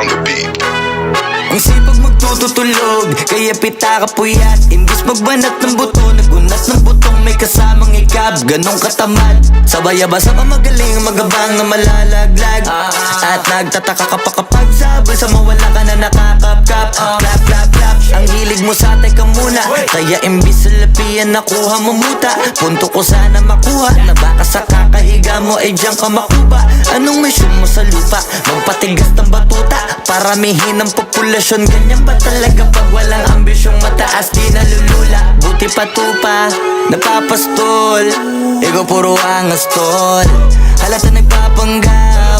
on the beat. Ang sipag magtututulog, kaya pita ka puyat. Imbis magbanat ng buto, nagunat ng butong may kasamang ikab. Ganong katamad, sabay-abasa pa magaling, magabang na malalaglag. At nagtataka ka pa kapag sabay sa mawala ka na nakakapkap. Clap, clap, clap, ang hilig mo sa teka muna. Kaya imbis sa lapian nakuha mo muta. Punto ko sana makuha, na baka sa kakahiga mo ay diyan ka makuba. Anong mission mo sa lupa? Magpatigas ng batuta, paramihin ang populasyon. Ganyan ba talaga pag walang ambisyong mataas? Di nalulula, buti patupa, napapastol. Ego puro angas tol, halata nagpapanggap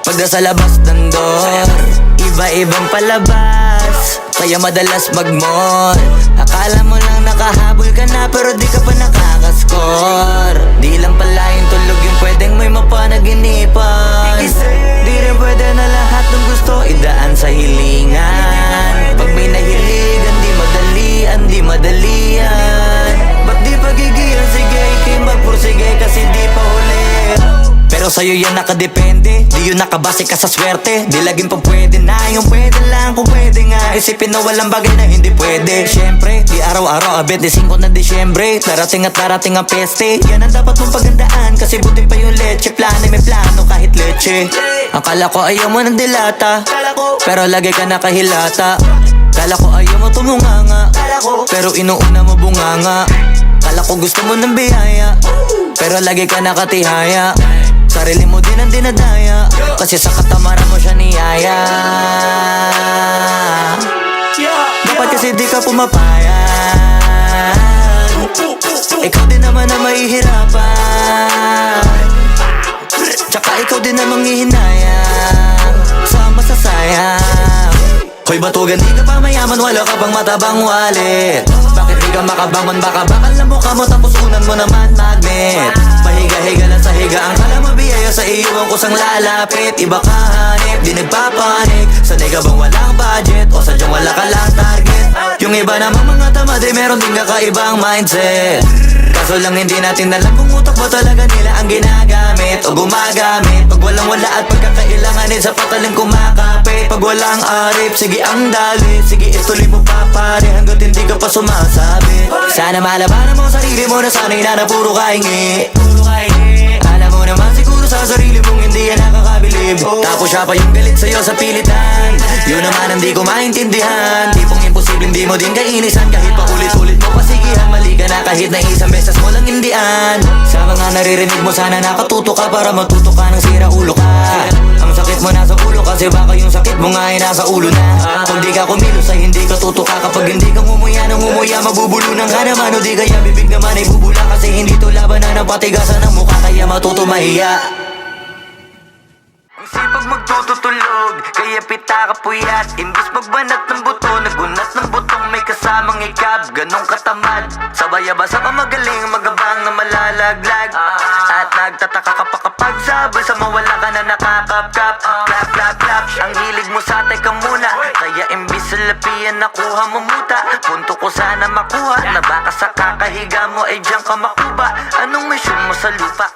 pag nasa labas ng door. Iba-ibang palabas, kaya madalas mag-mall. Akala mo lang nakahabol ka na, pero di ka pa nakakascore. Di lang pala yung tulog yung pwedeng may mapanaginipan. Di rin pwede na lahat ng gusto idaan sa hilingan. Pag may nahiligan, di madali yan. Ba't di pagigilan? Sige, ikay magpursige kasi di pa huli. Pero sa'yo yan nakadepende, di yun nakabase ka sa swerte. Di laging pa pwede na, yung pwede lang kung pwede nga. Isipin na walang bagay na hindi pwede. Siyempre, di araw-araw abet, di 5 na Disyembre. Darating at darating ang peste, yan ang dapat mong pagandaan. Kasi buti pa yung leche, plano may plano kahit leche. Akala ko ayaw mo ng dilata, pero lagi ka nakahilata. Kala ko ayaw mo tumunganga, pero inuuna mo bunganga. Kala ko gusto mo ng biyaya, pero lagi ka nakatihaya. Sarili mo din ang dinadaya, kasi sa katamaran mo siya niyaya. Dapat kasi di ka pumapayag, ikaw din naman na mahihirapan. Tsaka ikaw din namang hihinayang sa masasayang. Hoy batugan, di ka pa mayaman, wala ka pang matabang wallet. Bakit di ka makabangon? Baka bakal na mukha mo tapos unan mo naman magnet. Pahiga-higa lang sa higa, ang kala mabiyaya sa iyo ang kusang lalapit. Iba ka hanip, di nagpapanik. Sanay ka bang walang budget o sadyang wala ka lang target? Yung iba namang mga tamad ay meron din kakaibang mindset. Kaso lang hindi natin alam kung utak ba talaga nila ang ginagamit o gumagamit. Pag walang wala at pagkakailanganin sa patalim kumakapit. Pag walang arip, sige ang dali, sige ituloy mo pa pare hanggat hindi ka pa sumasabi. Sana malabanan mo sarili mo na sana'y na puro kahingi. Alam mo naman siguro sa sarili mong hindi yan nakakabilib. Tapos siya pa yung galit sa'yo sa pilitan. Yun naman ang di ko maintindihan. Tipong imposible hindi mo din kainisan. Kahit pa ulit-ulit mo pasigihan, mali ka na kahit na isang beses mo lang hindian. Sa mga naririnig mo sana nakatuto ka para matuto ka ng sira ulo ka. Ang sakit mo nasa ulo kasi baka yung sakit mo nga ay nasa ulo na. Kung di ka kumilos ay hindi ka tutuka. Kapag hindi ka ngumuya ng ngumuya, mabubulunan ka naman. O di kaya bibig naman ay bubula kasi hindi to labanan ng patigasan ng mukha. Kaya matuto mahiya. Ang sipag magtututulog, kaya pita ka puyat. Imbis magbanat ng buto, nagunat ng butong may kasamang ikab. Ganong katamad, sabay-abasa pa magaling, magabang na malalaglag. At nagtataka ka pa kapag sabay sa mawala ka na nakakapkap. Clap, clap, clap, ang hilig mo sa teka muna. Kaya imbis sa lapian nakuha mo muta. Punto ko sana makuha, na baka sa kakahiga mo ay diyan ka makuba. Anong mission mo sa lupa?